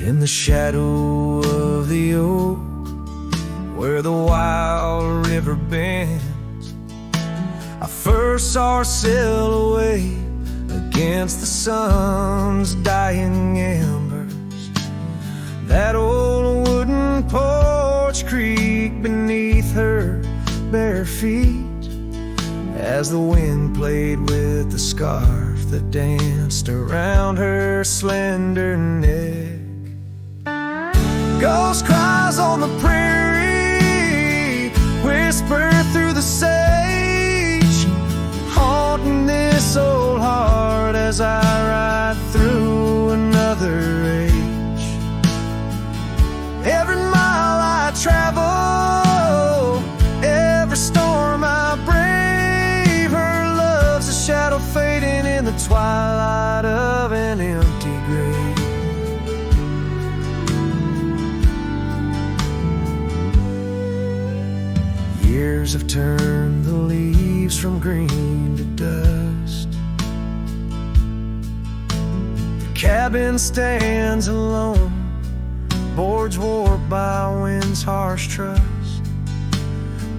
In the shadow of the oak, where the wild river bends, I first saw her silhouette against the sun's dying embers. That old wooden porch creaked beneath her bare feet as the wind played with the scarf that danced around her slender neck. Ghost cries on the prairie whisper through the sage, haunting this old heart as I ride through another age. Every mile I travel, every storm I brave, her love's a shadow fading in the twilight of an empty grave. Years have turned the leaves from green to dust. The cabin stands alone, boards warped by wind's harsh trust.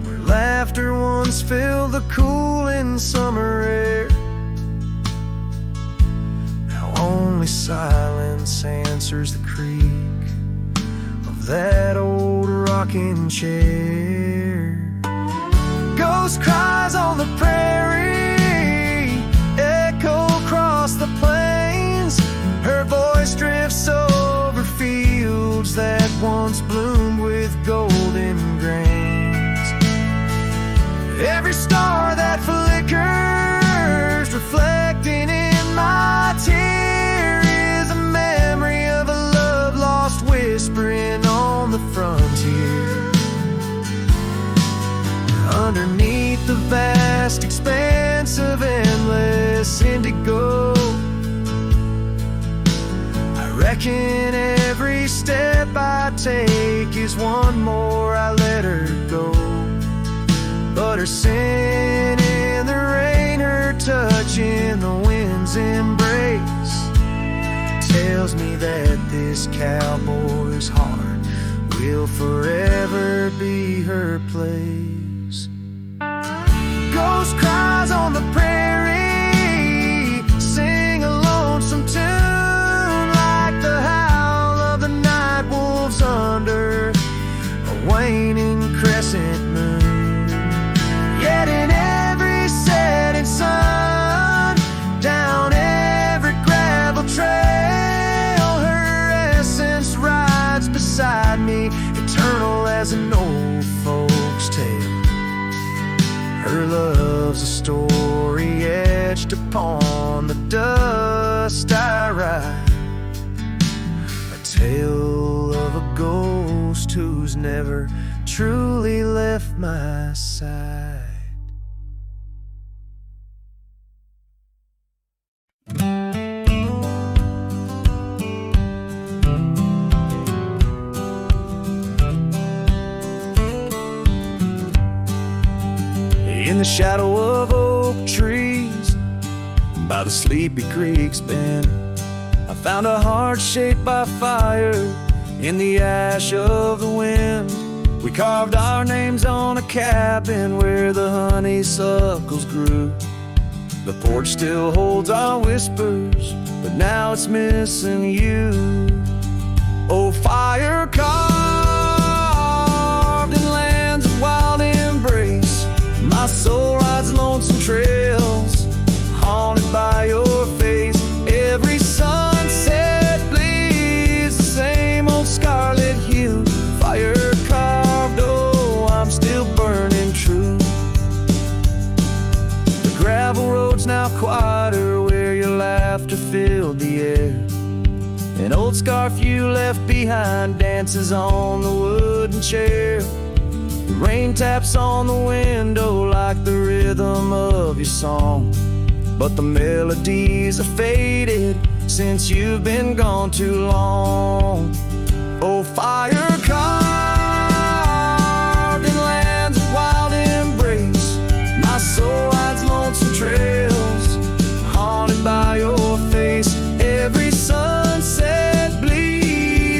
Where laughter once filled the cooling summer air, now only silence answers the creak of that old rocking chair. Ghost cries on the prairie echo across the plains. Her voice drifts over fields that once bloomed with golden grains. Every star that flickers, reflecting in my tear, is a memory of a love lost whispering on the frontier. Underneath the vast expanse of endless indigo, I reckon every step I take is one more I let her go. But her sin in the rain, her touch in the wind's embrace, tells me that this cowboy's heart will forever be her place. Ghost cries on the prairie sing a lonesome tune, like the howl of the night wolves under a waning crescent moon. Yet in every setting sun, down every gravel trail, her essence rides beside me, eternal as an old folk's tale. Her love's a story etched upon the dust I ride, a tale of a ghost who's never truly left my side. In the shadow of oak trees by the sleepy creek's bend, I found a heart shaped by fire in the ash of the wind. We carved our names on a cabin where the honeysuckles grew. The porch still holds our whispers, but now it's missing you. Oh, fire carved in lands of wild embrace, my soul rides lonesome trails, haunted by your face. Every sunset bleeds the same old scarlet hue. Fire carved, oh, I'm still burning true. The gravel road's now quieter where your laughter filled the air. An old scarf you left behind dances on the wooden chair. The rain taps on the window like the rhythm of your song, but the melodies are faded since you've been gone too long. Oh, fire carved in lands of wild embrace, my soul rides lonesome trails, haunted by your face. Every sunset bleeds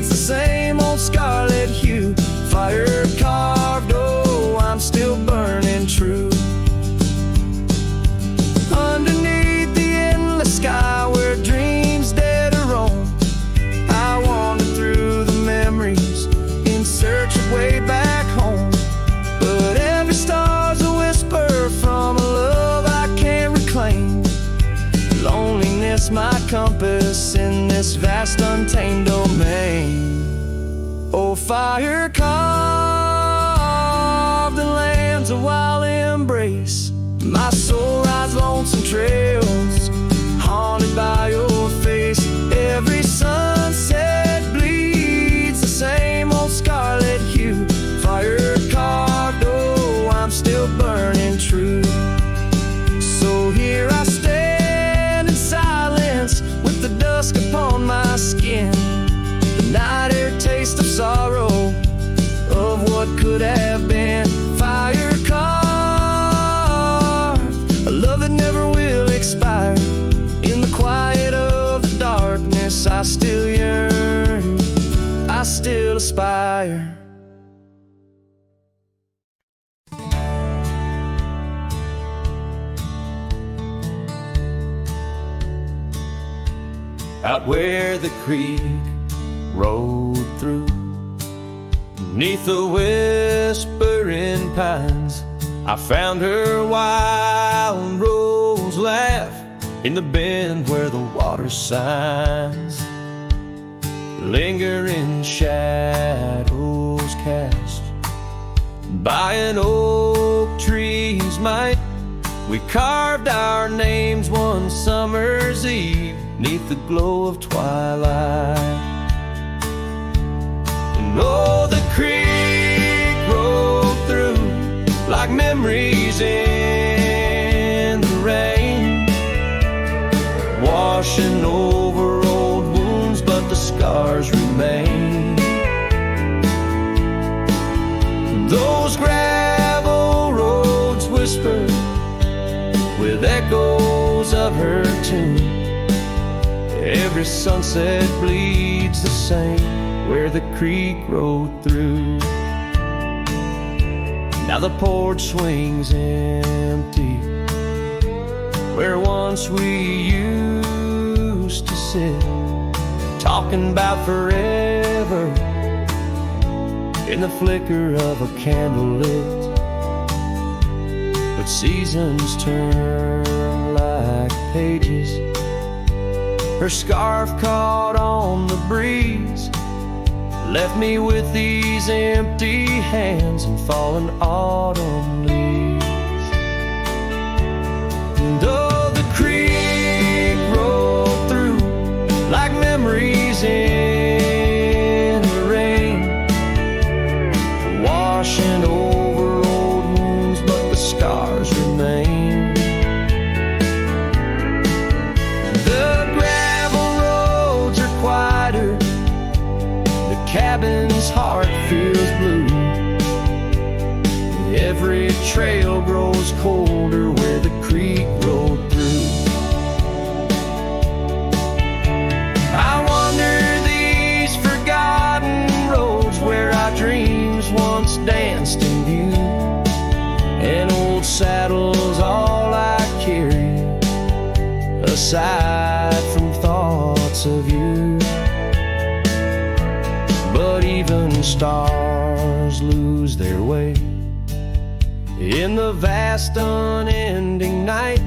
lost my compass in this vast untamed domain. Oh, fire carved the land's a wild embrace. My soul rides lonesome trails, haunted by your face. Every sunset bleeds the same old scarlet hue. Fire carved, oh, I'm still burning true. So here I stand in silence, with the dusk upon my skin, the night air taste of sorrow, of what could have been. Fire carved, a love that never will expire. In the quiet of the darkness, I still yearn, I still aspire. Out where the creek rolled through, beneath the whispering pines, I found her wild rose laugh in the bend where the water sighs. Lingering shadows cast by an oak tree's might, we carved our names one summer's eve, 'neath the glow of twilight. And oh, the creek rolled through like memories in the rain, washing over old wounds, but the scars remain. Those gravel roads whisper with echoes of her tune. Every sunset bleeds the same where the creek rode through. Now the porch swings empty where once we used to sit, talking about forever in the flicker of a candle lit. But seasons turn like pages, her scarf caught on the breeze, left me with these empty hands and fallen autumn leaves. And oh, the creek rolled through like memories in the rain, washing over old wounds, but the scars remain. Cabin's heart feels blue. Every trail grows colder where the creek rolled through. I wander these forgotten roads where our dreams once danced in view. An old saddle's all I carry, aside from thoughts of you. But even stars lose their way in the vast unending night,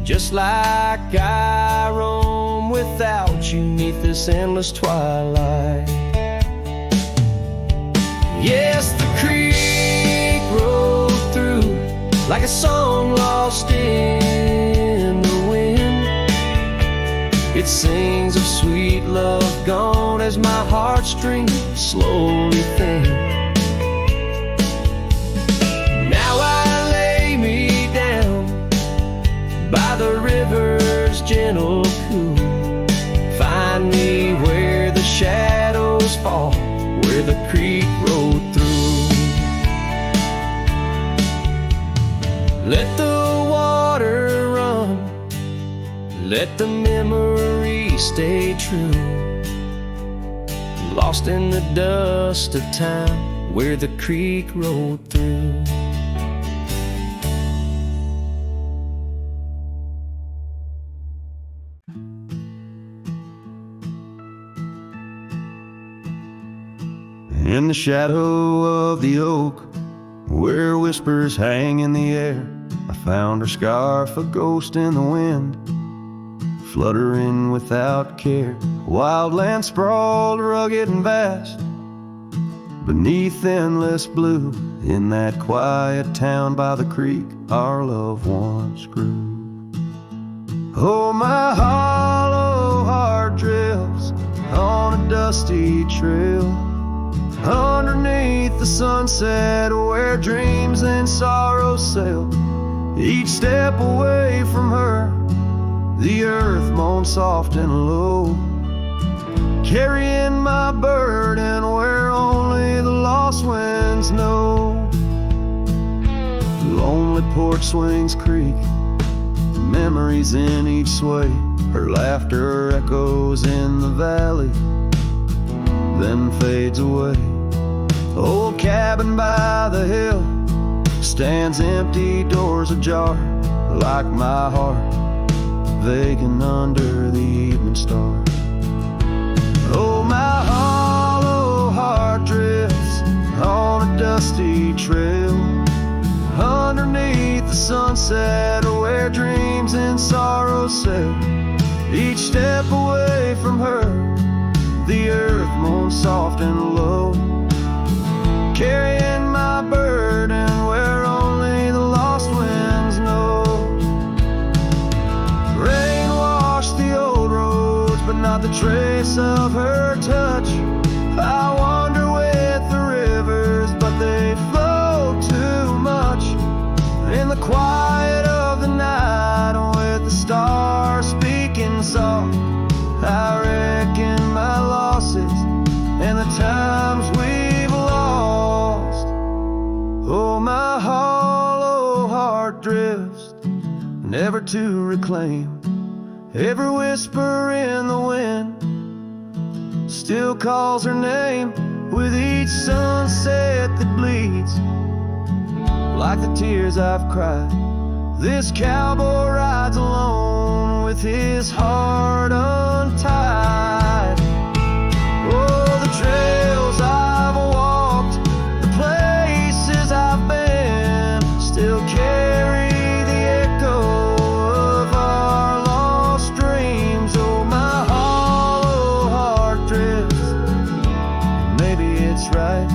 just like I roam without you 'neath this endless twilight. Yes, the creek rolled through like a song lost in the wind. It sings of sweet love gone as my heartstrings slowly thin. Now I lay me down by the river's gentle cool. Find me where the shadows fall, where the creek rolled through. Let the water run, let the memory stay true, lost in the dust of time where the creek rolled through. In the shadow of the oak, where whispers hang in the air, I found her scarf, a ghost in the wind. fluttering without care. Wildland sprawled, rugged and vast, beneath endless blue. In that quiet town by the creek, our love once grew. Oh, my hollow heart drifts on a dusty trail, underneath the sunset where dreams and sorrows sail. Each step away from her, the earth moans soft and low, carrying my burden where only the lost winds know. Lonely porch swings creak, memories in each sway. Her laughter echoes in the valley, then fades away. Old cabin by the hill stands empty, doors ajar, like my heart vacant under the evening star. Oh, my hollow heart drifts on a dusty trail, underneath the sunset where dreams and sorrows sail. Each step away from her, the earth moans soft and low, carrying my burden where only the lost winds know. Rain washed the old roads, but not the trace of her touch. I wander with the rivers, but they flow too much. In the quiet of the night, with the stars speaking soft, I reckon my losses and the times we've lost. Oh, my hollow heart drifts, never to reclaim. Every whisper in the wind still calls her name. With each sunset that bleeds like the tears I've cried, this cowboy rides alone with his heart untied. Oh, the trails I've walked, the places I've been, still carry the echo of our lost dreams. Oh, my hollow heart drifts, maybe it's right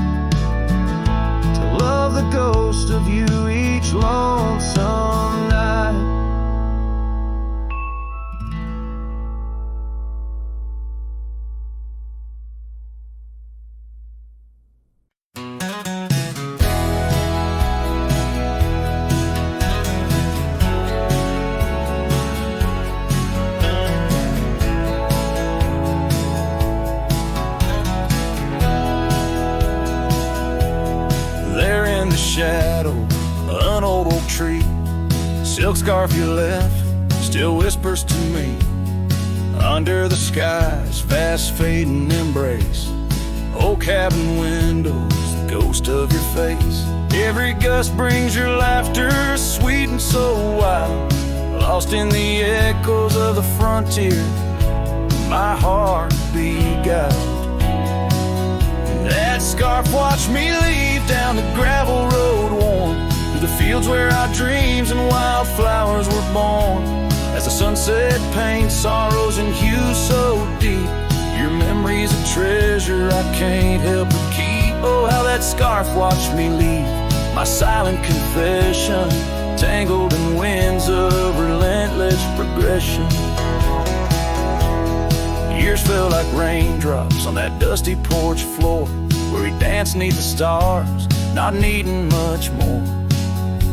to love the ghost of you each lonesome night. There in the shadow, an old oak tree, silk scarf you left still whispers to me. Under the sky's fast fading embrace, old cabin windows, the ghost of your face. Every gust brings your laughter, sweet and so wild, lost in the echoes of the frontier. My heart beguiled. That scarf watched me leave down the gravel road worn, through the fields where our dreams and wildflowers were born. As the sunset paints sorrows and hues so deep, your memory's a treasure I can't help but keep. Oh, how that scarf watched me leave, my silent confession, tangled in winds of relentless progression. Years felt like raindrops on that dusty porch floor, where we danced neath the stars, not needing much more.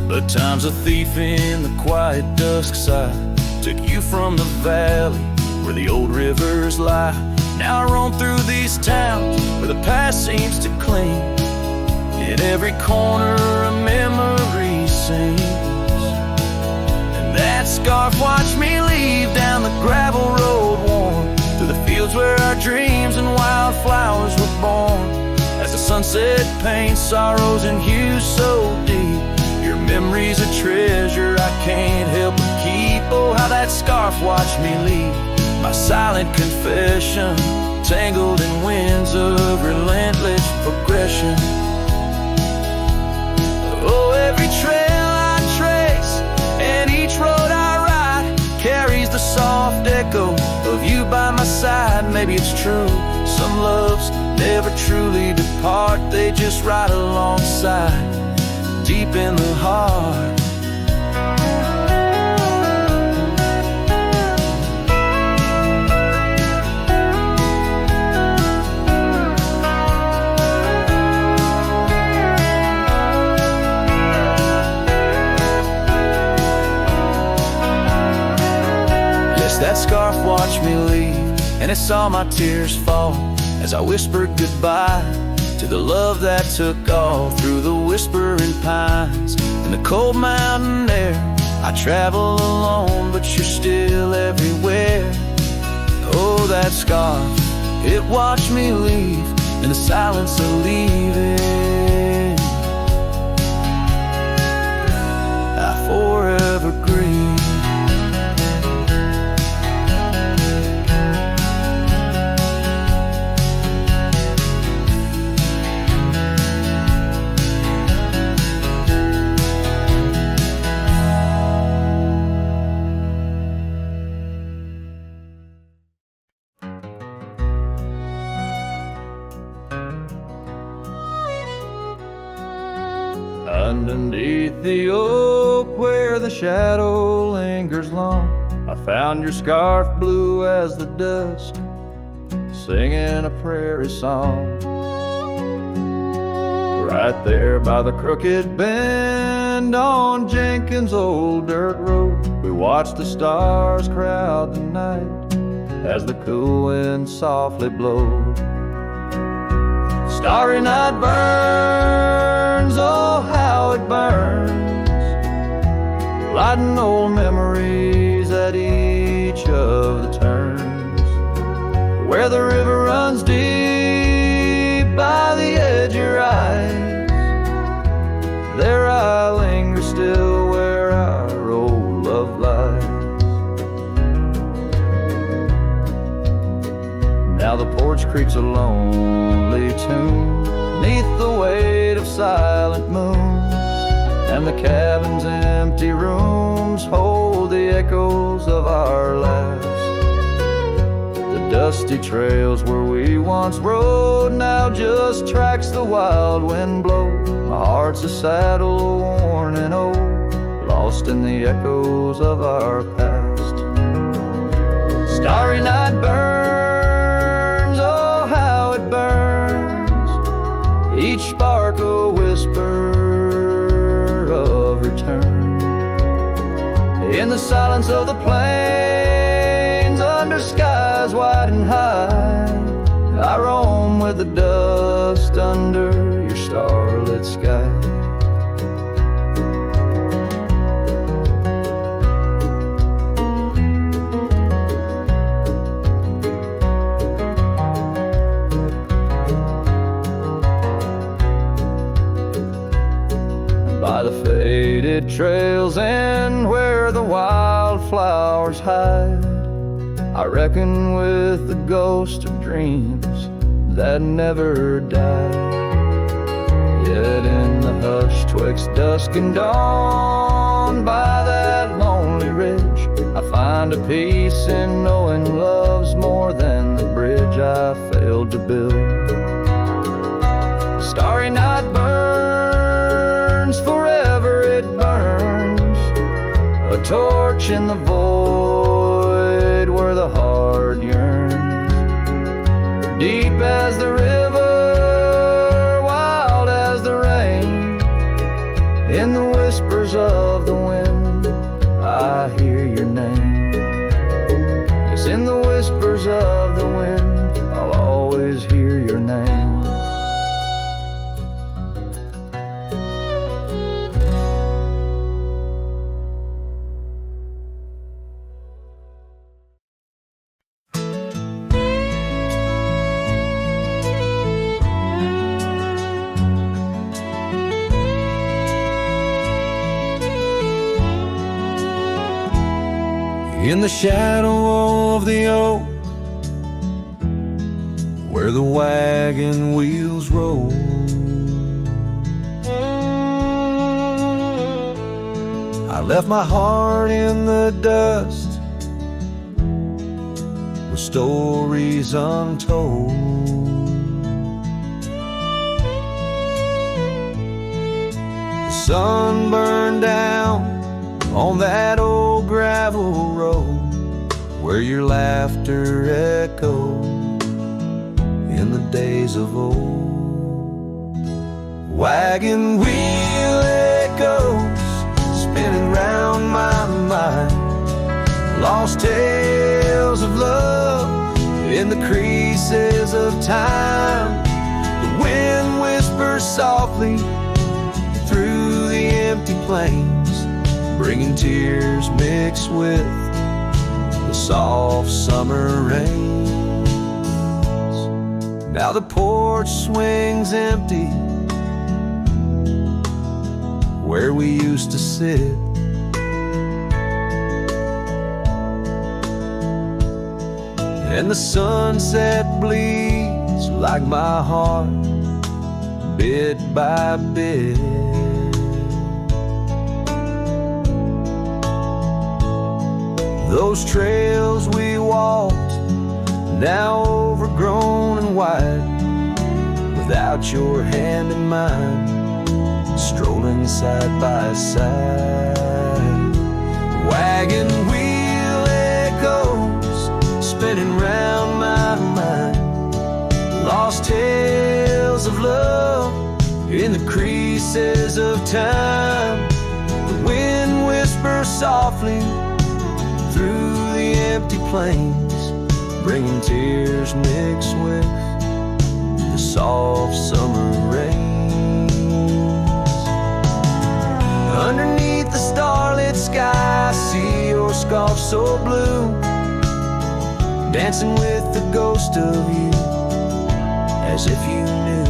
But time's a thief in the quiet dusk side, took you from the valley where the old rivers lie. Now I roam through these towns where the past seems to cling. In every corner a memory sings. And that scarf watched me leave down the gravel road worn, through the fields where our dreams and wildflowers were born. As the sunset paints sorrows and hues so deep, your memory's a treasure I can't help but keep. Oh, how that scarf watched me leave, my silent confession, tangled in winds of relentless progression. Oh, every trail I trace and each road I ride carries the soft echo true. Some loves never truly depart, they just ride alongside, deep in the heart. That scarf watched me leave, and it saw my tears fall as I whispered goodbye to the love that took all through the whispering pines. In the cold mountain air, I travel alone, but you're still everywhere. Oh, that scarf, it watched me leave in the silence of leaving. I forever grieve. Underneath the oak where the shadow lingers long, I found your scarf blue as the dusk, singing a prairie song. Right there by the crooked bend on Jenkins' old dirt road, we watched the stars crowd the night as the cool wind softly blowed. Starry night burns, oh how it burns, lighting old memories at each of the turns. Where the river runs deep by the edge of your eyes, there I linger still where our old love lies. Now the porch creaks a lonely tune neath the weight of silent moons, and the cabin's empty rooms hold the echoes of our laughs. The dusty trails where we once rode now just tracks the wild wind blow. My heart's a saddle worn and old, lost in the echoes of our past. Starry night burns, oh how it burns, each spark a whisper of return. In the silence of the plains, under skies wide and high, I roam with the dust under your starlit sky. By the faded trails and where the wildflowers hide, I reckon with the ghost of dreams that never die. Yet in the hush twixt dusk and dawn, by that lonely ridge, I find a peace in knowing love's more than the bridge I failed to build. Starry night burns, forever it burns, a torch in the void where the heart yearns. Deep as the river, wild as the rain, in the whispers of the wind, I hear your name. Yes, in the whispers of the wind, I'll always hear your name. In the shadow of the oak, where the wagon wheels roll, I left my heart in the dust with stories untold. The sun burned down on that old gravel road where your laughter echoed in the days of old. Wagon wheel echoes spinning round my mind, lost tales of love in the creases of time. The wind whispers softly through the empty plains, bringing tears mixed with the soft summer rains. Now the porch swings empty where we used to sit, and the sunset bleeds like my heart, bit by bit. Those trails we walked, now overgrown and wide, without your hand in mine, strolling side by side. Wagon wheel echoes spinning round my mind, lost tales of love in the creases of time. The wind whispers softly through the empty plains, bringing tears mixed with the soft summer rains. Underneath the starlit sky, I see your scarf so blue, dancing with the ghost of you, as if you knew.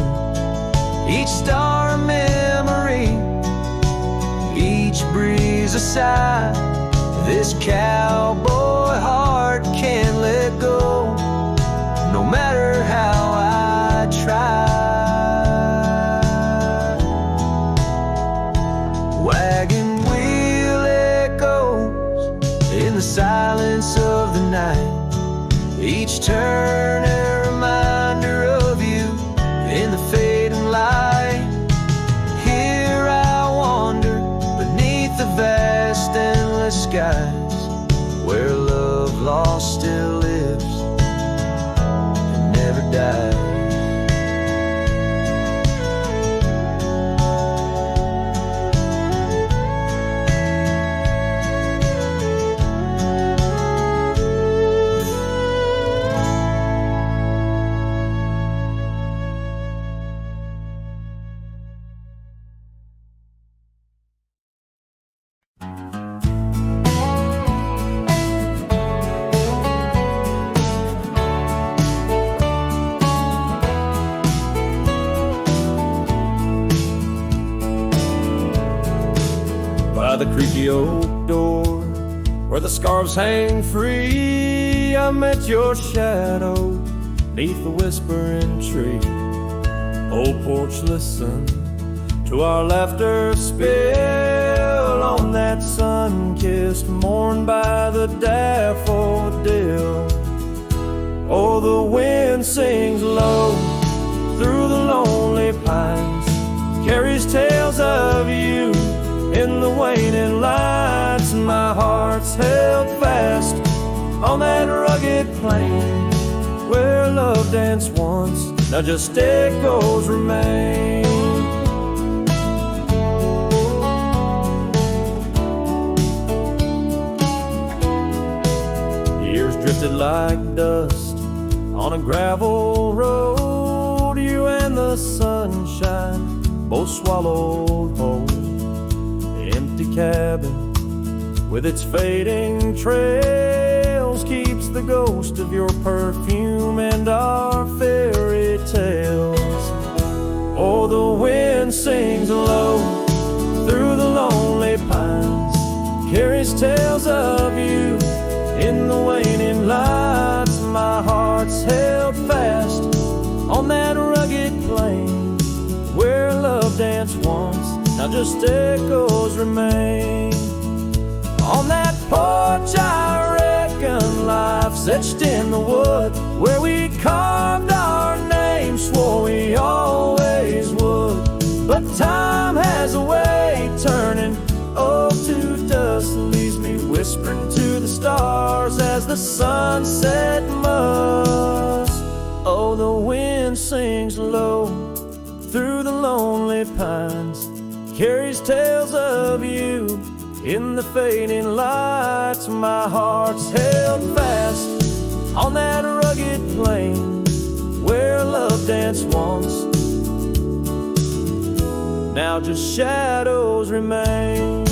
Each star a memory, each breeze a sigh. This cowboy heart can't let go, no matter how I try. Wagon wheel echoes in the silence of the night, each turn a reminder of you in the fading light. Here I wander beneath the vast endless skies, where love lost still lives and never dies. By the creaky oak door, where the scarves hang free, I met your shadow neath the whispering tree. Old porch, listen to our laughter spill on that sun-kissed morn by the daffodil. Oh, the wind sings low through the lonely pines, carries tales of you in the waning lights. My heart's held fast on that rugged plain where love danced once, now just echoes remain. Years drifted like dust on a gravel road, you and the sunshine both swallowed whole. Empty cabin with its fading trails keeps the ghost of your perfume and our fairy tales. Oh, the wind sings low through the lonely pines, carries tales of you in the waning lights. My heart's held fast on that rugged plain where love danced once, now just echoes remain. On that porch I reckon life stars etched in the wood where we carved our names, swore we always would. But time has a way turning to dust, leaves me whispering to the stars as the sunset must. Oh, the wind sings low through the lonely pines, carries tales of you in the fading lights. My heart's held fast on that rugged plain where love danced once. Now just shadows remain.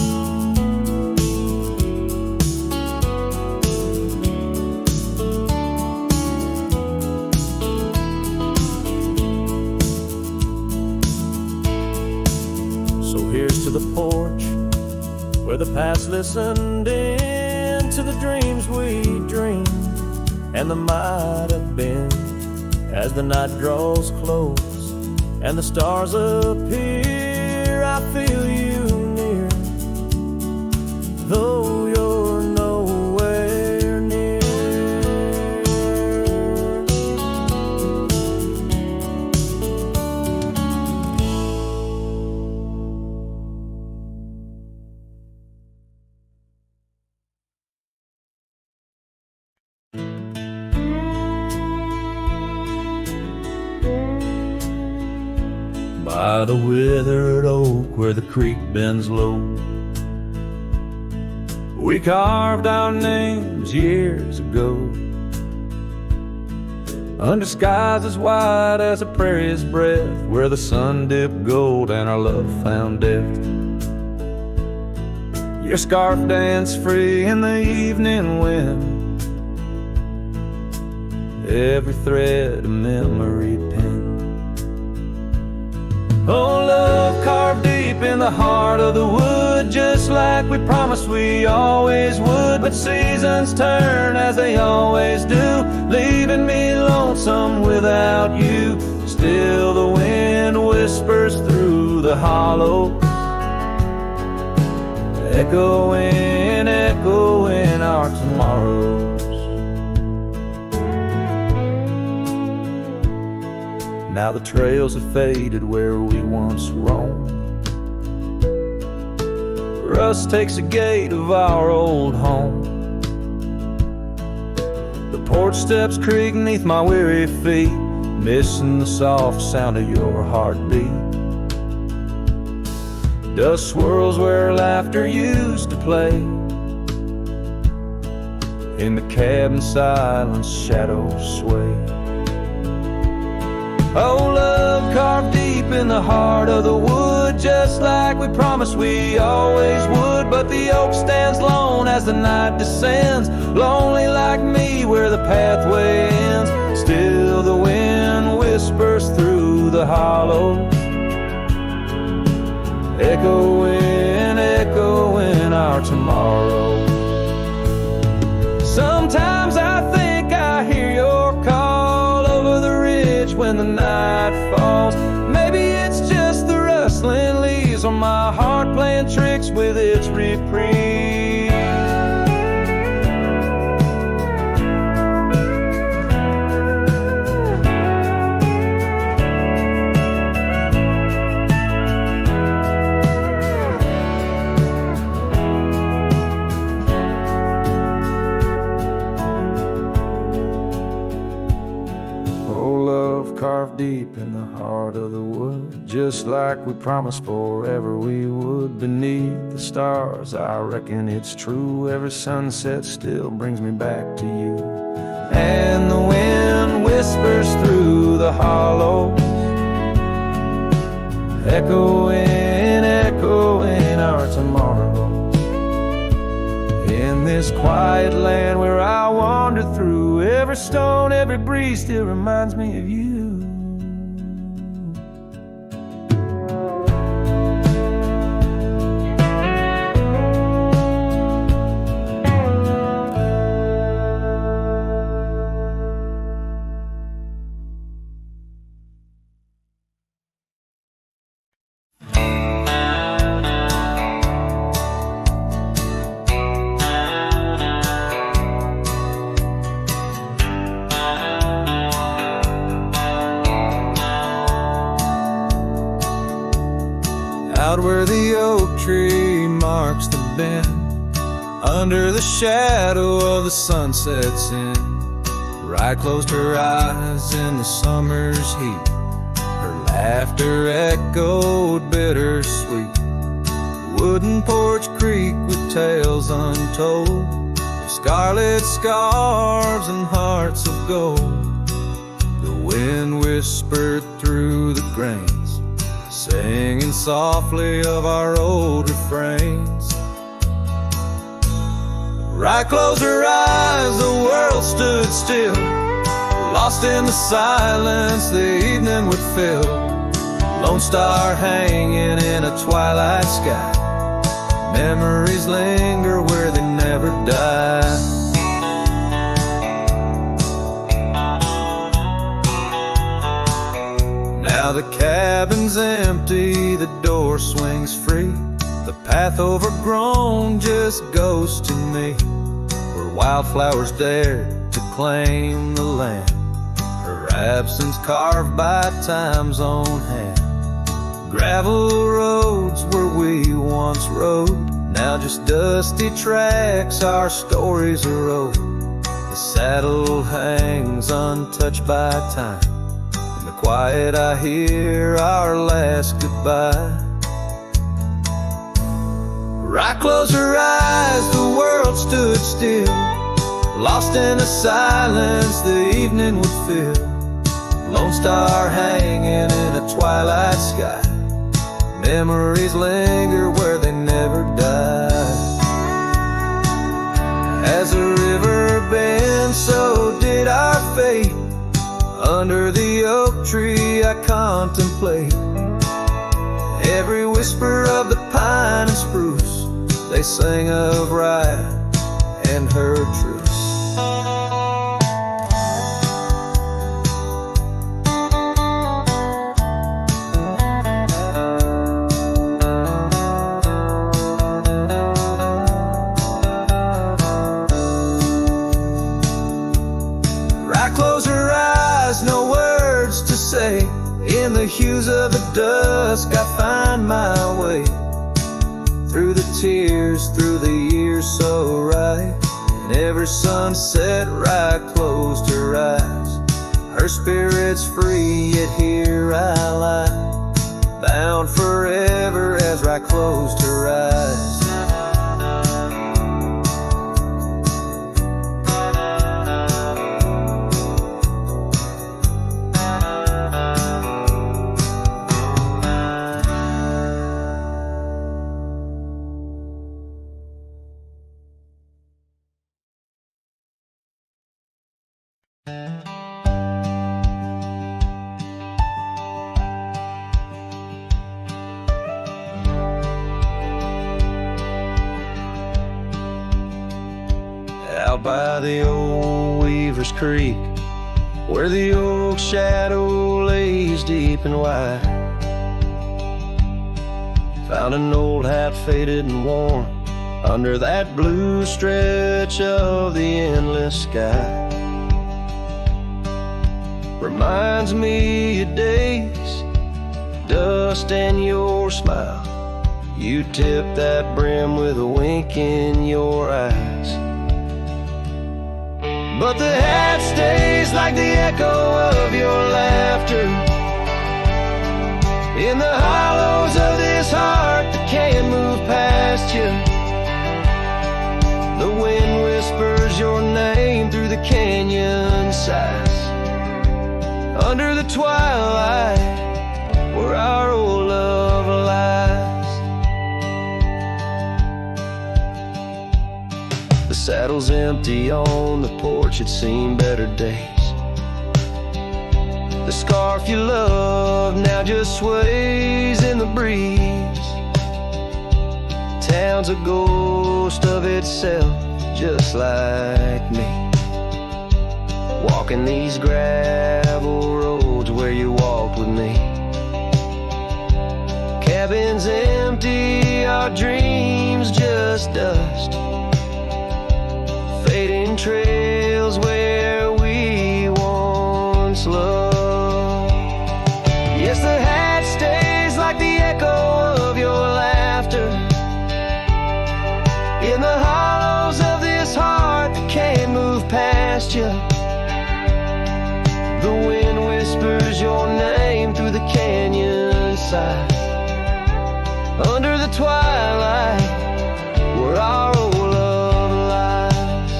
So here's to the porch where the past listened in to the dreams we dreamed and the might have been. As the night draws close and the stars appear, I feel you near, though you're nowhere near. By the withered oak where the creek bends low, we carved our names years ago, under skies as wide as a prairie's breath, where the sun dipped gold and our love found depth. Your scarf danced free in the evening wind, every thread a memory penned. Oh, love carved deep in the heart of the wood, just like we promised we always would. But seasons turn as they always do, leaving me lonesome without you. Still the wind whispers through the hollow, echoing, echoing our tomorrows. Now the trails have faded where we once roamed, rust takes the gate of our old home. The porch steps creak beneath my weary feet, missing the soft sound of your heartbeat. Dust swirls where laughter used to play, in the cabin silence shadows sway. Oh, love carved deep in the heart of the wood, just like we promised we always would. But the oak stands lone as the night descends, lonely like me where the pathway ends. Still the wind whispers through the hollow, echoing, echoing our tomorrow. Sometimes I think I hear your call over the ridge when the night falls. Maybe it's just the rustling leaves or my heart playing tricks with its reprieve. Carved deep in the heart of the wood, just like we promised forever we would. Beneath the stars, I reckon it's true, every sunset still brings me back to you. And the wind whispers through the hollow, echoing, echoing our tomorrow. In this quiet land where I wander through, every stone, every breeze still reminds me of you. out where the oak tree marks the bend, under the shadow of the sunset's in. Rye closed her eyes in the summer's heat. Her laughter echoed bittersweet. Wooden porch creak with tales untold, scarlet scarves and hearts of gold. The wind whispered through the grains, singing softly of our old refrains. Rye closed her eyes, the world stood still. Lost in the silence, the evening would fill. Lone star hanging in a twilight sky. Memories linger where they never die. Now the cabin's empty, the door swings free. The path overgrown just goes to me, where wildflowers dare to claim the land. Her absence carved by time's own hand. Gravel roads where we once rode, now just dusty tracks, our stories are old. The saddle hangs untouched by time. In the quiet I hear our last goodbye. Rye closed her eyes, the world stood still. Lost in the silence, the evening would fill. Lone star hanging in a twilight sky. Memories linger where they never die. As the river bends, so did our fate. Under the oak tree I contemplate every whisper of the pine and spruce. They sing of Rye and her truce. In the hues of the dusk I find my way, through the tears, through the years so right. And every sunset Rye closed her eyes. Her spirit's free, yet here I lie, bound forever as Rye closed her eyes. Out by the old Weaver's Creek, where the oak shadow lays deep and wide, found an old hat faded and worn under that blue stretch of the endless sky. Reminds me of days, dust and your smile. You tipped that brim with a wink in your eyes. But the hat stays like the echo of your laughter in the hollows of this heart that can't move past you. The wind whispers your name through the canyon sighs, under the twilight where our old love lies. The saddle's empty on the porch, it's seen better days. The scarf you love now just sways in the breeze. Town's a ghost of itself, just like me, walking these gravel roads where you walked with me. Cabin's empty, our dreams just dust, fading trails where we once loved. Yes, the hat stays like the echo of your name through the canyon side. Under the twilight, where our old love lies.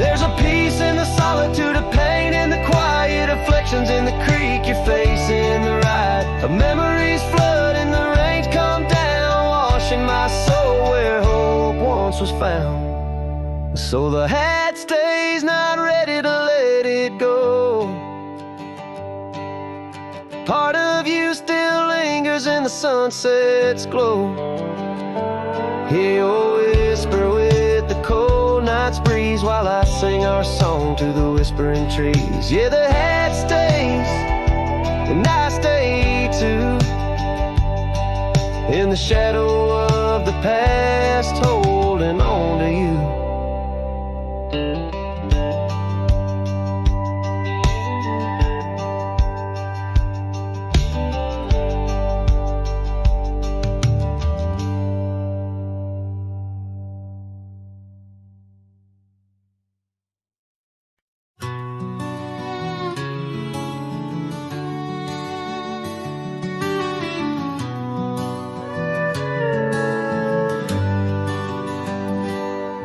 There's a peace in the solitude of pain, in the quiet afflictions, in the creek you're facing the ride. Of memories flood and the rains come down, washing my soul where hope once was found. So the hat stays, not ready to let it go. Part of you still lingers in the sunset's glow. Hear your whisper with the cold night's breeze, while I sing our song to the whispering trees. Yeah, the hat stays, and I stay too, in the shadow of the past, holding on to you.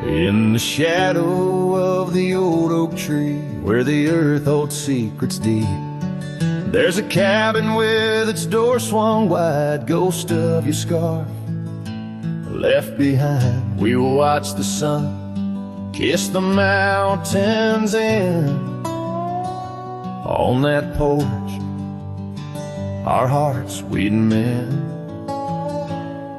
In the shadow of the old oak tree, where the earth holds secrets deep, there's a cabin with its door swung wide, ghost of your scarf left behind. We will watch the sun kiss the mountains in. On that porch, our hearts we'd mend.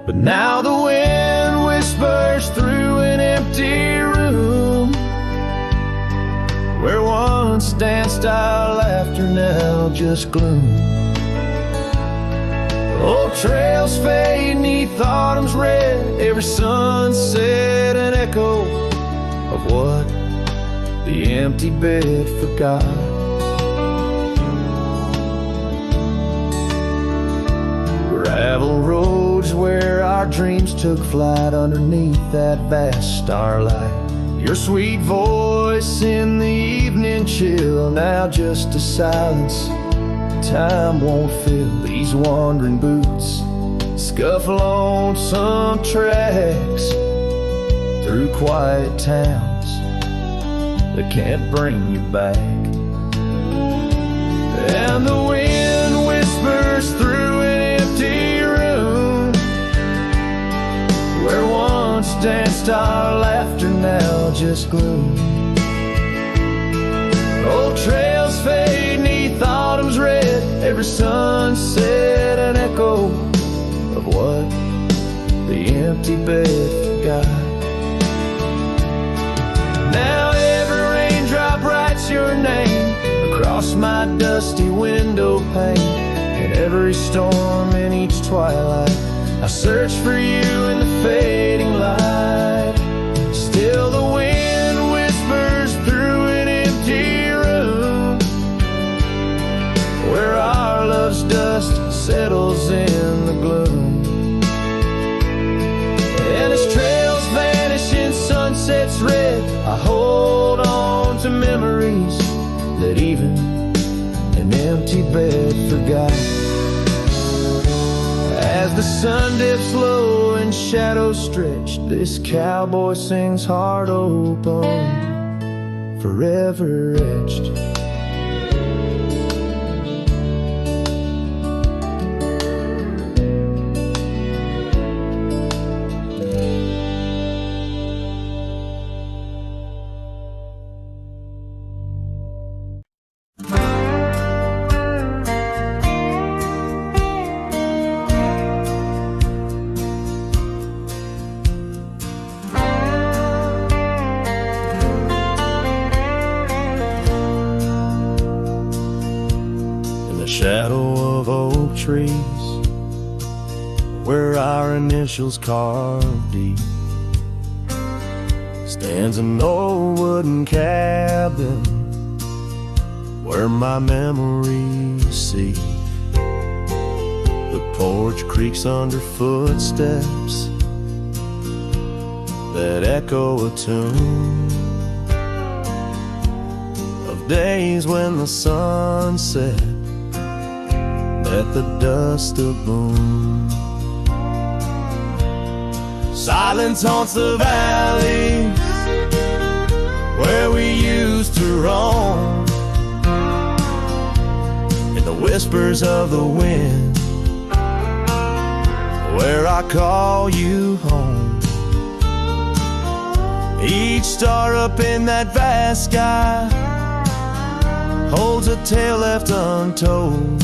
But now the wind whispers through an empty room, where once danced our laughter, now just gloom. Old trails fade neath autumn's red, every sunset an echo of what the empty bed forgot. Gravel roads where our dreams took flight, underneath that vast starlight. Your sweet voice in the evening chill, now just a silence time won't fill. These wandering boots scuffle on some tracks through quiet towns that can't bring you back. And the wind whispers through an empty room, where once danced our laughter, now just gloom. Old trails fade neath autumn's red, every sunset an echo of what the empty bed forgot. Now every raindrop writes your name across my dusty window pane, and every storm in each twilight I search for you in the fading light. Still the wind whispers through an empty room, where our love's dust settles in the gloom. And as trails vanish in sunset's red, I hold on to memories that even an empty bed forgot. As the sun dips low and shadows stretch, this cowboy sings heart open, forever etched. Shadow of oak trees, where our initials carved deep, stands an old wooden cabin where my memories seep. The porch creaks under footsteps that echo a tune of days when the sun set let the dust aboom. Silence haunts the valley where we used to roam, in the whispers of the wind where I call you home. Each star up in that vast sky holds a tale left untold,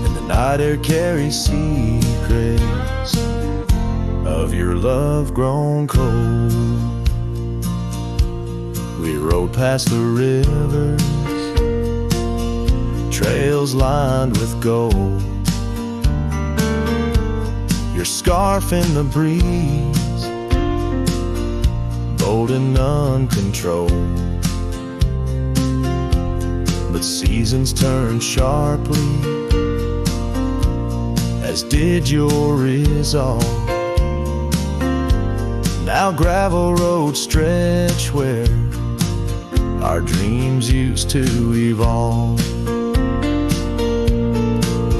and the night air carries secrets of your love grown cold. We rode past the rivers, trails lined with gold, your scarf in the breeze, bold and uncontrolled. But seasons turn sharply, as did your resolve. Now gravel roads stretch where our dreams used to evolve.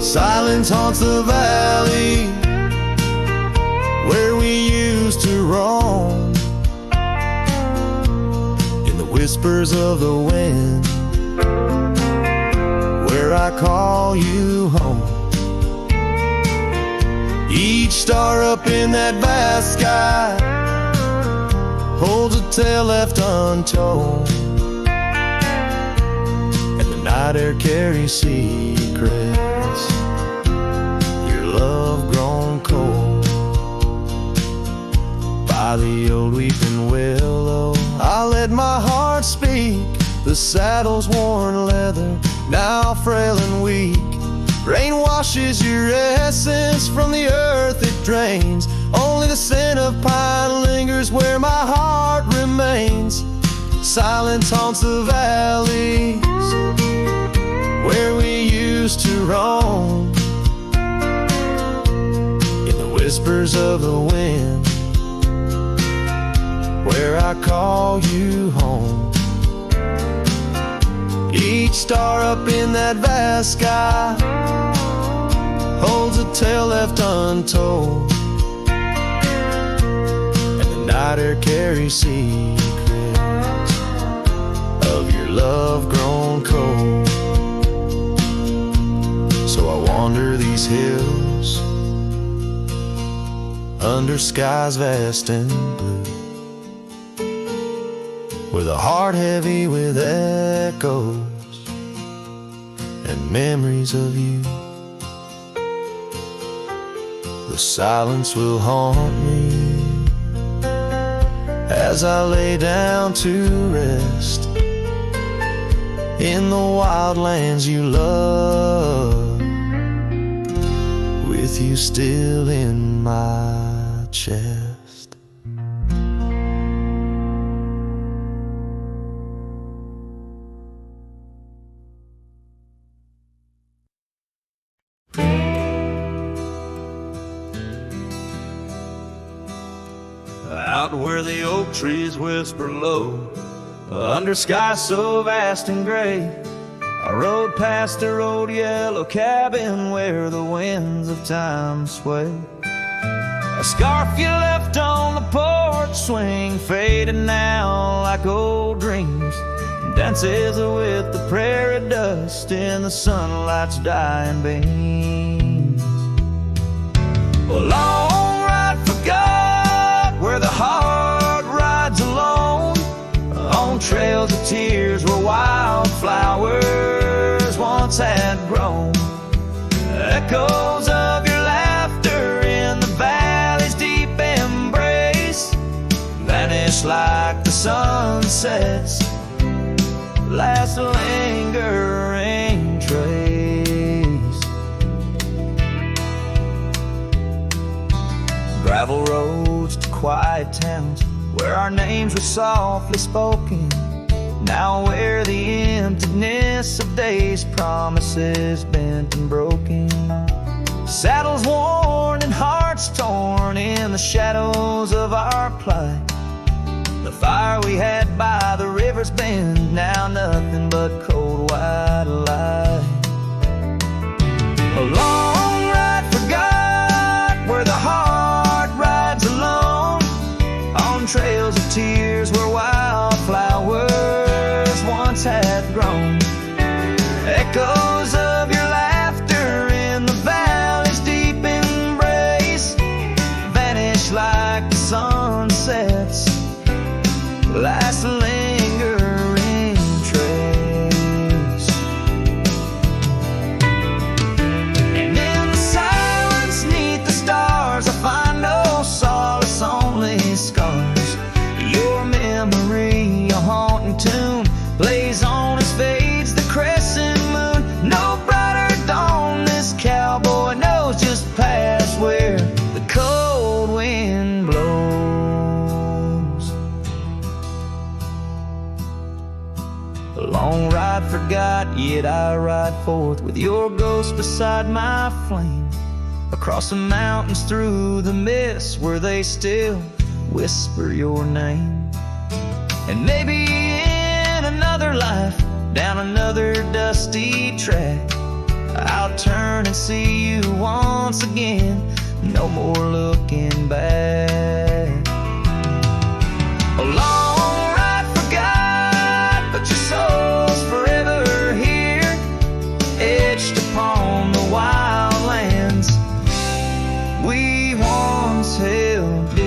Silence haunts the valley where we used to roam, in the whispers of the wind where I call you home. Each star up in that vast sky holds a tale left untold, and the night air carries secrets, your love grown cold. By the old weeping willow I let my heart speak, the saddle's worn leather now frail and weak. Rain washes your essence from the earth it drains, only the scent of pine lingers where my heart remains. Silence haunts the valleys where we used to roam, in the whispers of the wind where I call you home. Each star up in that vast sky holds a tale left untold, and the night air carries secrets of your love grown cold. So I wander these hills under skies vast and blue, with a heart heavy with echoes and memories of you. The silence will haunt me as I lay down to rest in the wild lands you love, with you still in my chest. Out where the oak trees whisper low, under skies so vast and gray, I rode past the old yellow cabin where the winds of time sway. A scarf you left on the porch swing, faded now like old dreams, dances with the prairie dust in the sunlight's dying beams. A long ride forgot where the heart rides alone, on trails of tears where wildflowers once had grown. Echoes of your laughter in the valley's deep embrace vanish like the sunset's last lingering trace. Gravel roads to quiet towns where our names were softly spoken, now where the emptiness of days' promises bent and broken. Saddles worn and hearts torn in the shadows of our plight. The fire we had by the river's bend, now nothing but cold white light. yet I ride forth with your ghost beside my flame, across the mountains, through the mist, where they still whisper your name. And maybe in another life, down another dusty track, I'll turn and see you once again, no more looking back. A long ride forgot, but your soul's forever here, etched upon the wild lands we once held dear.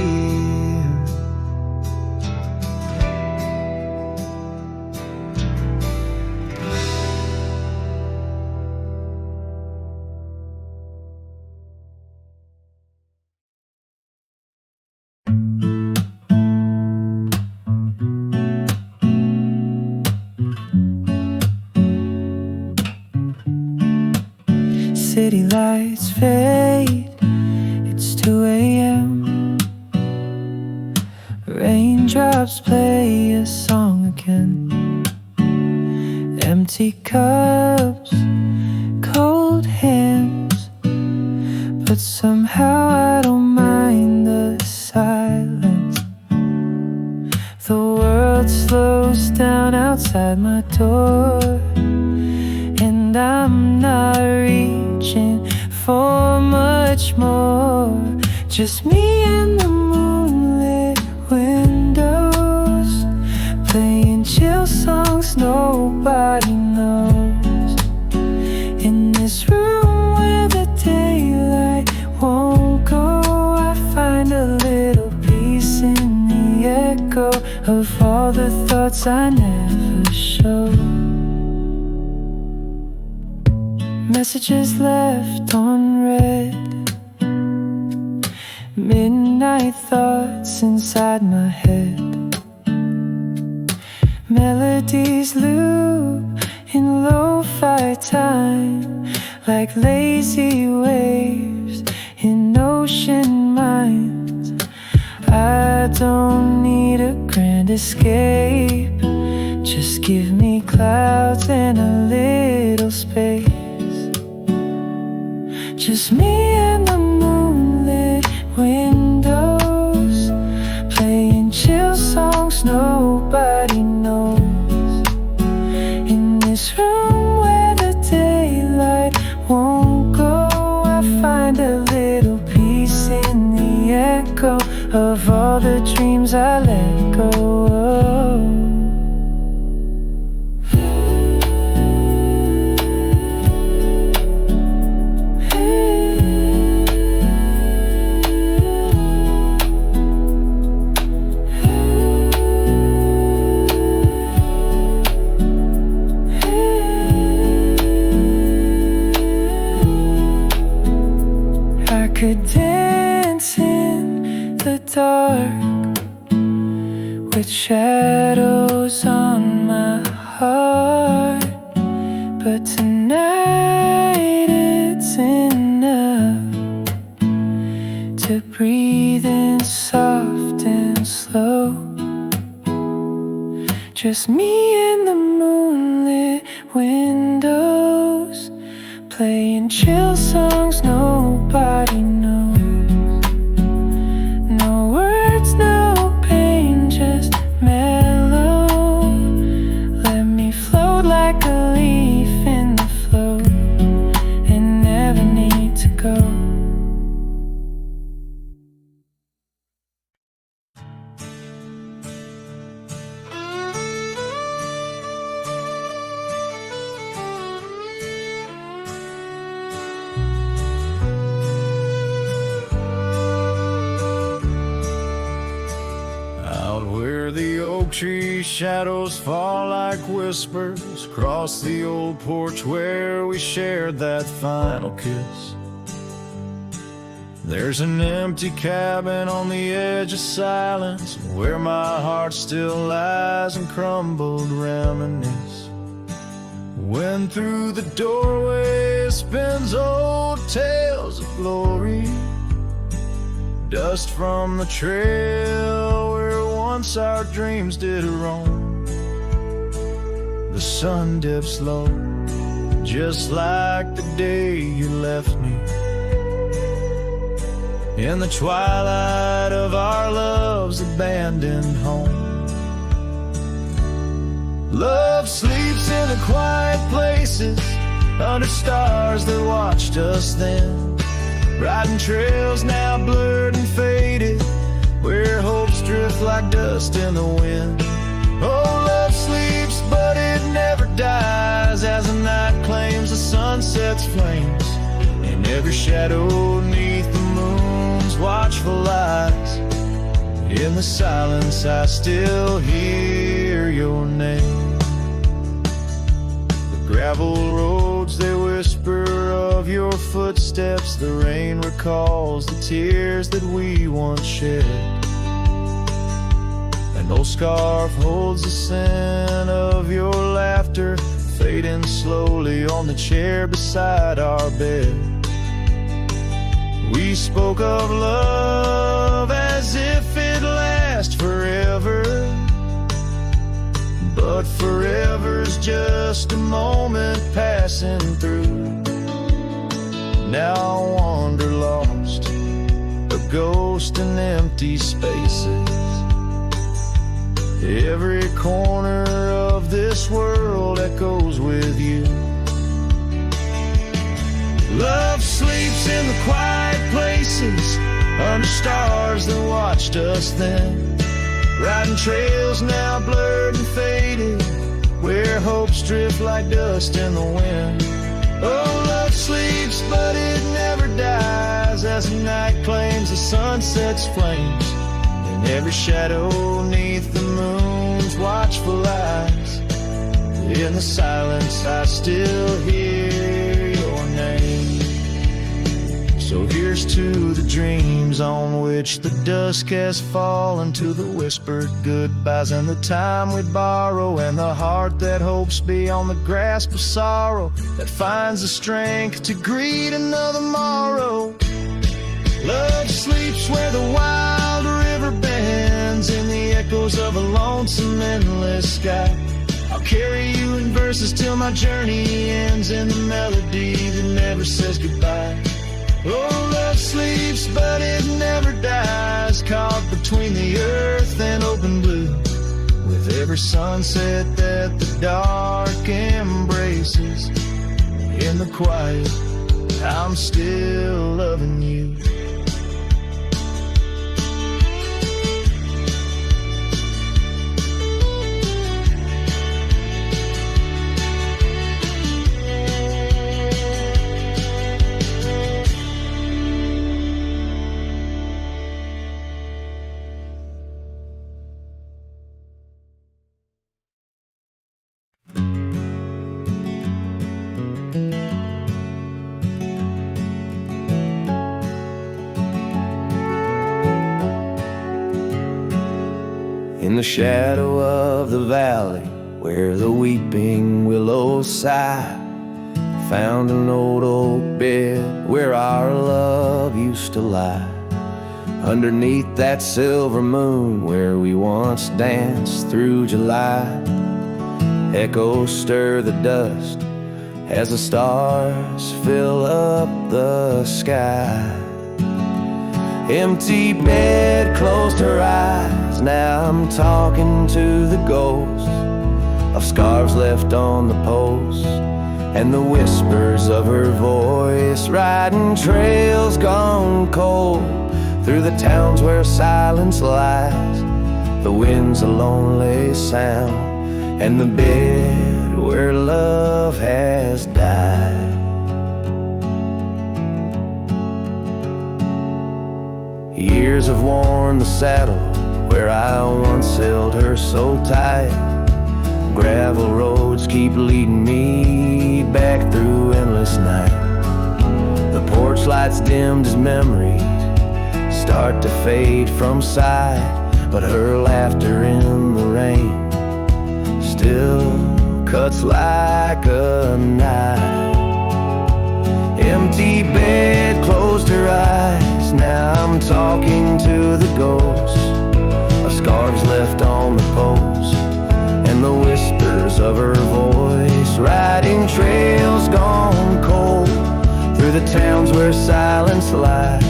City lights fade, it's 2 a.m. Raindrops play a song again. Empty cups, cold hands, but somehow I don't mind the silence. The world slows down outside my door, and I'm not reaching for much more. Just me and the moonlit windows, playing chill songs nobody knows. In this room where the daylight won't go, I find a little peace in the echo of all the thoughts I never show. Messages left unread, midnight thoughts inside my head. Melodies loop in lo-fi time, like lazy waves in ocean minds. I don't need a grand escape, just give me clouds and a little space. Just me and the moonlit windows, playing chill songs nobody knows. In this room where the daylight won't go, I find a little peace in the echo of all the dreams I let go of. Could dance in the dark with shadows on my heart, but tonight it's enough to breathe in soft and slow. Just me and the moonlit windows, playing chill songs nobody knows. No words, no pain, just mellow. Let me float like a leaf in the flow and never need to go. Tree shadows fall like whispers across the old porch where we shared that final kiss. There's an empty cabin on the edge of silence where my heart still lies and crumbled reminisce. When through the doorway spins old tales of glory, dust from the trail where once our dreams did roam. The sun dips low just like the day you left me. In the twilight of our love's abandoned home, love sleeps in the quiet places, under stars that watched us then, riding trails now blurred and faded, where hopes drift like dust in the wind. Oh, love sleeps, but it never dies, as the night claims the sunset's flames, and every shadow neath the moon's watchful eyes. In the silence I still hear your name. The gravel roads, they whisper of your footsteps. The rain recalls the tears that we once shed. An old scarf holds the scent of your laughter, fading slowly on the chair beside our bed. We spoke of love as if it lasts forever, but forever's just a moment passing through. Now I wander lost, a ghost in empty spaces. Every corner of this world echoes with you. Love sleeps in the quiet places, under stars that watched us then, riding trails now blurred and faded, where hopes drift like dust in the wind. Oh, love sleeps, but it never dies, as the night claims the sunset's flames, and every shadow neath the moon's watchful eyes. In the silence I still hear your name. So here's to the dreams on which the dusk has fallen, to the whispered goodbyes and the time we borrow, and the heart that hopes beyond the grasp of sorrow, that finds the strength to greet another morrow. Love sleeps where the wild river bends, in the echoes of a lonesome endless sky. I'll carry you in verses till my journey ends, in the melody that never says goodbye. Oh, love sleeps, but it never dies, caught between the earth and open blue, with every sunset that the dark embraces. In the quiet, I'm still loving you. In the shadow of the valley, where the weeping willows sigh, found an old oak bed where our love used to lie. Underneath that silver moon, where we once danced through July, echoes stir the dust as the stars fill up the sky. Empty bed closed her eyes, now I'm talking to the ghosts of scarves left on the post, and the whispers of her voice, riding trails gone cold, through the towns where silence lies. The wind's a lonely sound, and the bed where love has died. Years have worn the saddle where I once held her so tight. Gravel roads keep leading me back through endless night. The porch lights dimmed as memories start to fade from sight, but her laughter in the rain still cuts like a knife. Empty bed closed her eyes, now I'm talking to the ghosts of scarves left on the post, and the whispers of her voice, riding trails gone through the towns where silence lies.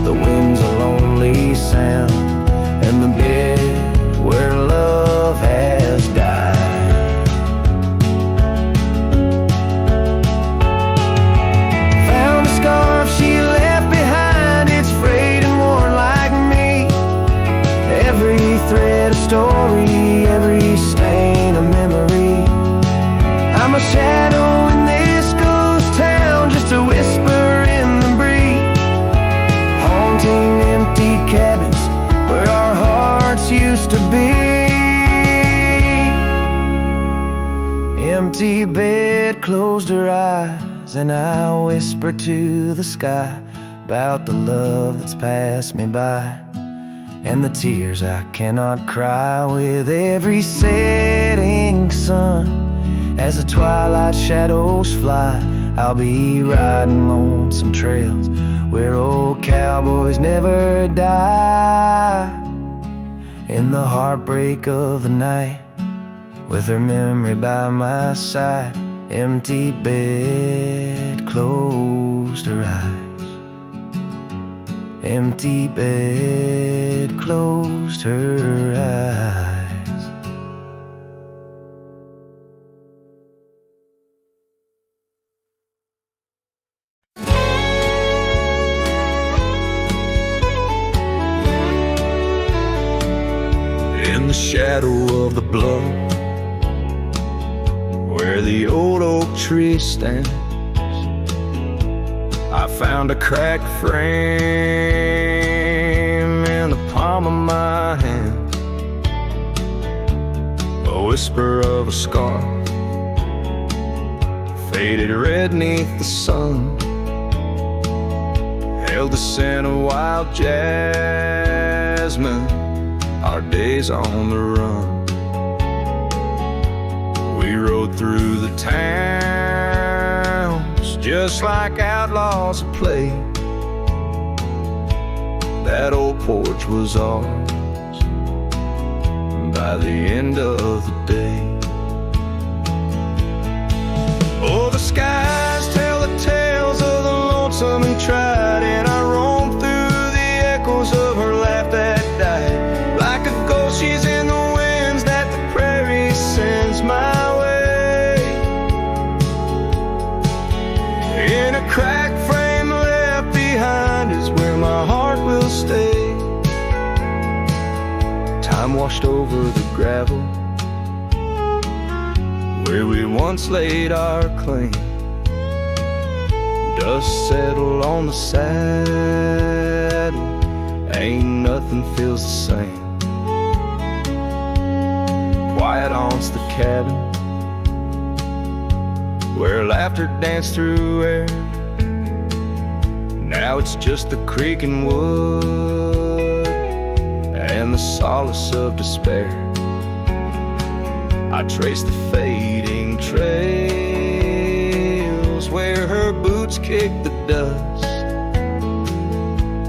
The wind's a lonely sound, and the bed where love has died. Found a scarf she left behind, it's frayed and worn like me. Every thread a story, every stain a memory. I'm a shadow in this ghost town, just a whisper in the breeze, haunting empty cabins where our hearts used to be. Empty bed closed her eyes, and I whisper to the sky about the love that's passed me by, and the tears I cannot cry. With every setting sun, as the twilight shadows fly, I'll be riding lonesome trails where old cowboys never die. In the heartbreak of the night, with her memory by my side, empty bed closed her eyes. Empty bed closed her eyes. In the shadow of the bluff, where the old oak tree stands, I found a cracked frame in the palm of my hand, a whisper of a scar, faded red neath the sun, held the scent of wild jasmine, our days on the run. We rode through the towns just like outlaws at play. That old porch was ours by the end of the day. Oh, the skies tell the tales of the lonesome and tried, and I roamed through the echoes of her laugh that died. Like a ghost, she's in the winds that the prairie sends my way. In a cracked frame left behind is where my heart will stay. Time washed over the gravel where we once laid our claim. Dust settled on the saddle, ain't nothing feels the same. Quiet haunts the cabin where laughter danced through air. Now it's just the creaking wood and the solace of despair. I trace the fading trails where her boots kick the dust.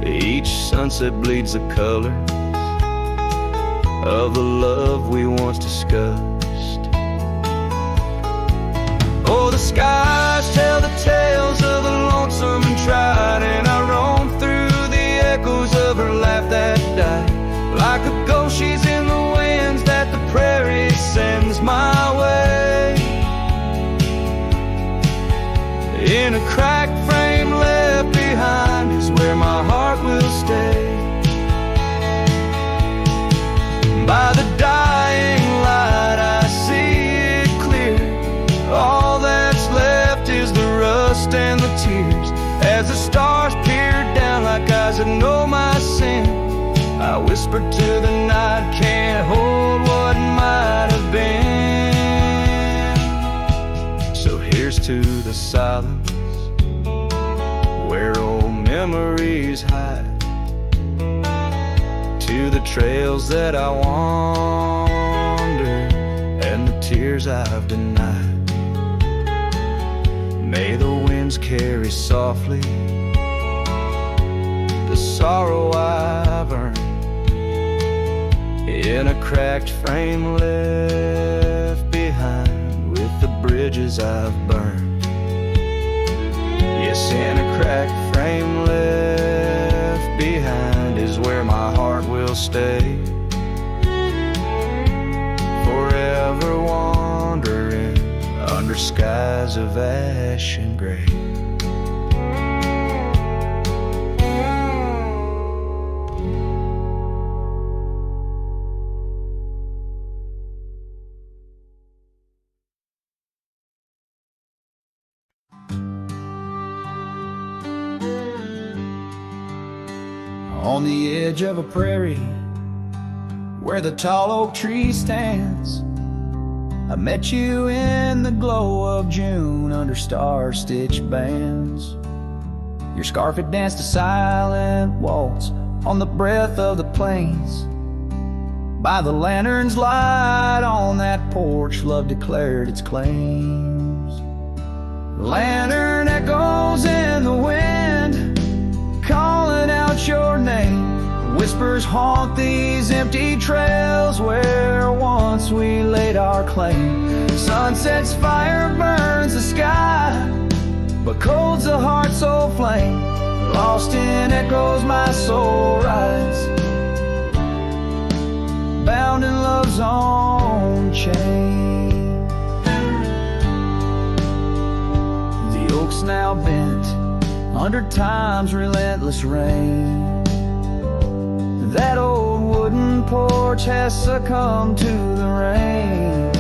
Each sunset bleeds the color of the love we once discussed. Oh, the skies tell the tales of the lonesome and tried, and I roam through the echoes of her laugh that died. Like a ghost, she's in the winds that the prairie sends my way. In a cracked frame left behind is where my heart will stay. By the dying light I see it clear. All that's left is the rust and the tears. As the stars peer down like eyes that know my sin, I whisper to the night, can't hold what might have been. So here's to the silence where old memories hide, to the trails that I wander and the tears I've denied. May the winds carry softly the sorrow I've earned, in a cracked frame left behind with the bridges I've burned. Yes, in a cracked frame left behind is where my heart will stay, forever wandering under skies of ash and gray. On the edge of a prairie, where the tall oak tree stands, I met you in the glow of June under star-stitched bands. Your scarf had danced a silent waltz on the breath of the plains. By the lantern's light on that porch, love declared its claims. Lantern echoes in the wind, calling out your name. Whispers haunt these empty trails where once we laid our claim. Sunset's fire burns the sky, but cold's the heart soul flame. Lost in echoes my soul rides, bound in love's own chain. The oak's now bent under time's relentless rain. That old wooden porch has succumbed to the rain.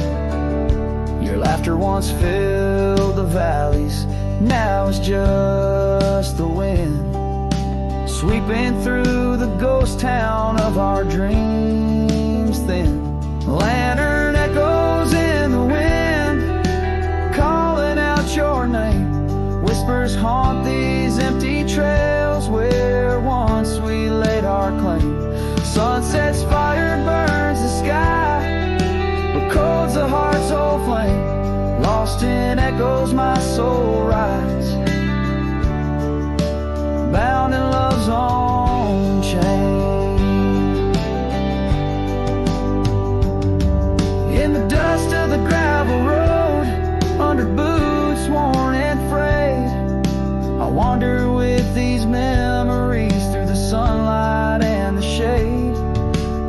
Your laughter once filled the valleys, now it's just the wind sweeping through the ghost town of our dreams thin. Lantern echoes in the wind, calling out your name. Whispers haunt these empty trails where once we laid our claim. Sunset's fire burns the sky, but cold's the heart's old flame. Lost in echoes my soul rides, bound in love's own chain. In the dust of the gravel road, under boots worn and frayed, I wander with these memories through the sunlight and the shade.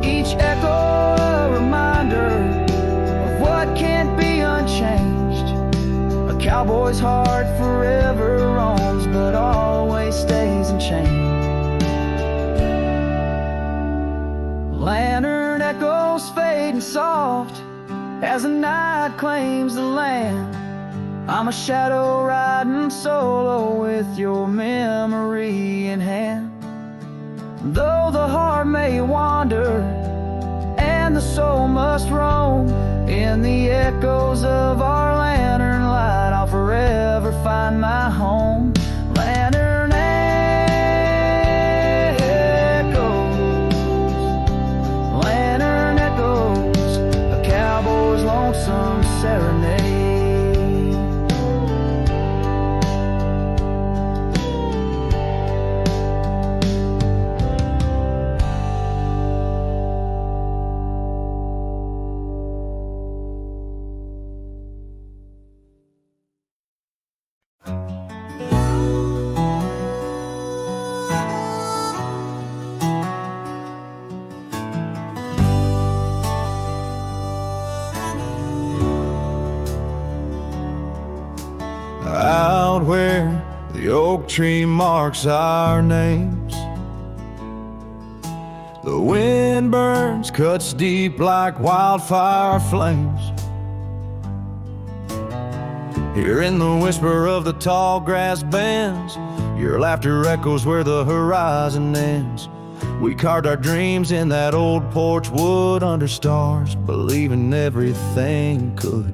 Each echo a reminder of what can't be unchanged. A cowboy's heart forever roams, but always stays unchained. Lantern echoes fading soft as the night claims the land. I'm a shadow riding solo with your memory in hand. Though the heart may wander and the soul must roam, in the echoes of our lantern light I'll forever find my home. Lantern echoes, a cowboy's lonesome serenade. Out where the oak tree marks our names, the wind burns, cuts deep like wildfire flames. Hearing the whisper of the tall grass bends, your laughter echoes where the horizon ends. We carved our dreams in that old porch wood under stars, believing everything could.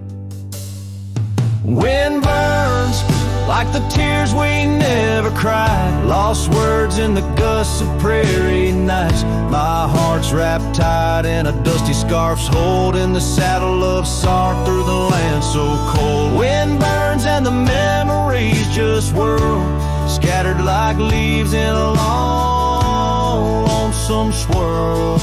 Wind burns like the tears we never cried, lost words in the gusts of prairie nights. My heart's wrapped tight in a dusty scarf's holding the saddle of sorrow through the land so cold. Wind burns and the memories just whirl, scattered like leaves in a long, lonesome swirl.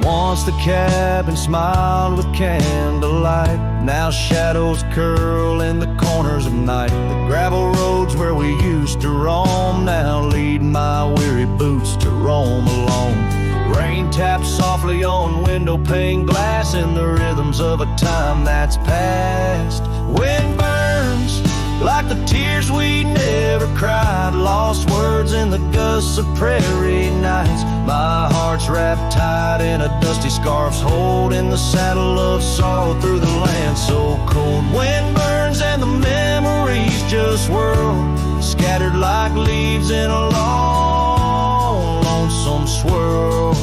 Once the cabin smiled with candlelight, now shadows curl in the corners of night. The gravel roads where we used to roam now lead my weary boots to roam alone. Rain taps softly on window pane glass in the rhythms of a time that's past. Wind burns like the tears we never cried, lost words in the gusts of prairie nights. My heart's wrapped tight in a dusty scarf's hold, in the saddle of sorrow through the land so cold. Wind burns and the memories just whirl, scattered like leaves in a long, lonesome swirl.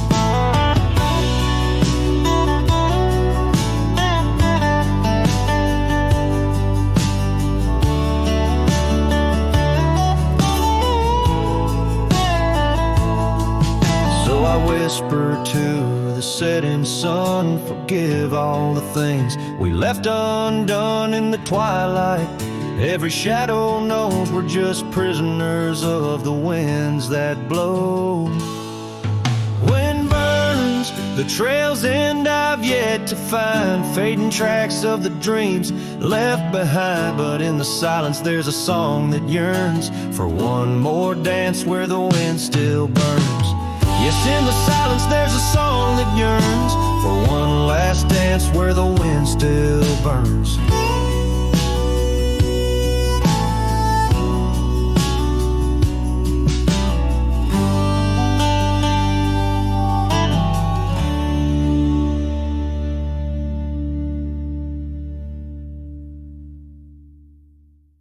I whisper to the setting sun, forgive all the things we left undone in the twilight. Every shadow knows we're just prisoners of the winds that blow. Wind burns, the trail's end I've yet to find, fading tracks of the dreams left behind. But in the silence there's a song that yearns for one more dance where the wind still burns. Yes, in the silence there's a song that yearns for one last dance where the wind still burns.